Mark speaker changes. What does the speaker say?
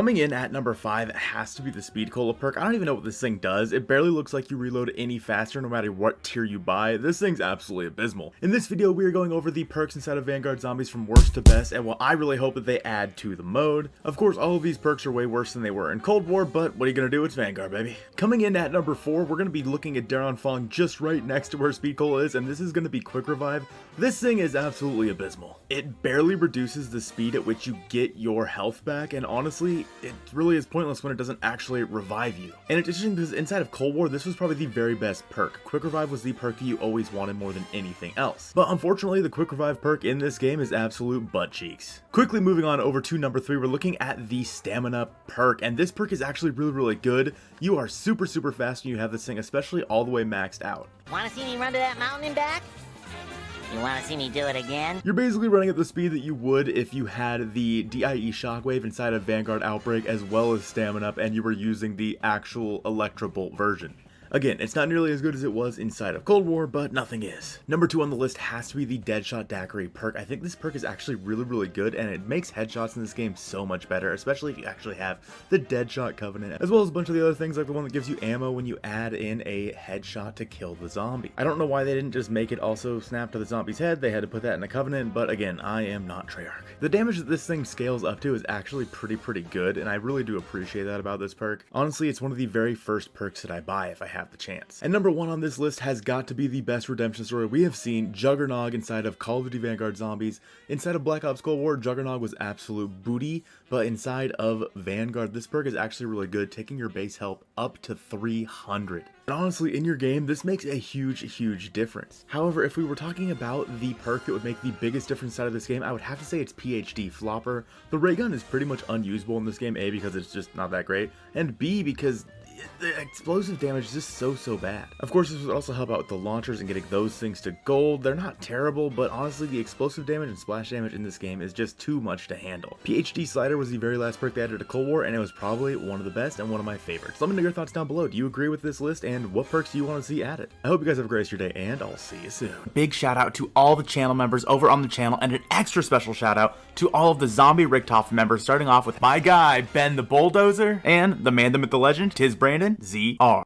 Speaker 1: Coming in at number 5 has to be the Speed Cola perk. I don't even know what this thing does. It barely looks like you reload any faster no matter what tier you buy. This thing's absolutely abysmal. In this video, we are going over the perks inside of Vanguard Zombies from worst to best and what I really hope that they add to the mode. Of course, all of these perks are way worse than they were in Cold War, but what are you gonna do? It's Vanguard, baby. Coming in at number 4, we're gonna be looking at Daron Fong just right next to where Speed Cola is, and this is gonna be Quick Revive. This thing is absolutely abysmal. It barely reduces the speed at which you get your health back, and honestly, it really is pointless when it doesn't actually revive you. And it's interesting because inside of Cold War, this was probably the very best perk. Quick Revive was the perk that you always wanted more than anything else. But unfortunately, the Quick Revive perk in this game is absolute butt cheeks. Quickly moving on over to number 3, we're looking at the Stamina perk, and this perk is actually really good. You are super fast when you have this thing, especially all the way maxed out.
Speaker 2: Wanna see me run to that mountain and back? You wanna see me do it again?
Speaker 1: You're basically running at the speed that you would if you had the DIE Shockwave inside of Vanguard Outbreak as well as Stamina and you were using the actual Electrobolt version. Again, it's not nearly as good as it was inside of Cold War, but nothing is. Number 2 on the list has to be the Deadshot Daiquiri perk. I think this perk is actually really good, and it makes headshots in this game so much better, especially if you actually have the Deadshot Covenant, as well as a bunch of the other things like the one that gives you ammo when you add in a headshot to kill the zombie. I don't know why they didn't just make it also snap to the zombie's head. They had to put that in the Covenant, but again, I am not Treyarch. The damage that this thing scales up to is actually pretty good, and I really do appreciate that about this perk. Honestly, it's one of the very first perks that I buy if I have the chance. And number 1 on this list has got to be the best redemption story we have seen, Juggernog inside of Call of Duty Vanguard Zombies. Inside of Black Ops Cold War, Juggernog was absolute booty, but inside of Vanguard, this perk is actually really good, taking your base health up to 300. And honestly, in your game, this makes a huge difference. However, if we were talking about the perk that would make the biggest difference inside of this game, I would have to say it's PhD Flopper. The ray gun is pretty much unusable in this game, A, because it's just not that great, and B, because the explosive damage is just so bad. Of course, this would also help out with the launchers and getting those things to gold. They're not terrible, but honestly, the explosive damage and splash damage in this game is just too much to handle. PhD Slider was the very last perk they added to Cold War, and it was probably one of the best and one of my favorites. Let me know your thoughts down below. Do you agree with this list, and what perks do you want to see added? I hope you guys have a great rest of your day, and I'll see you soon. Big shout out to all the channel members over on the channel, and an extra special shout out to all of the Zombie Richtofen members, starting off with my guy, Ben the Bulldozer, and the man, the myth, the legend, Tiz Brandon, ZR.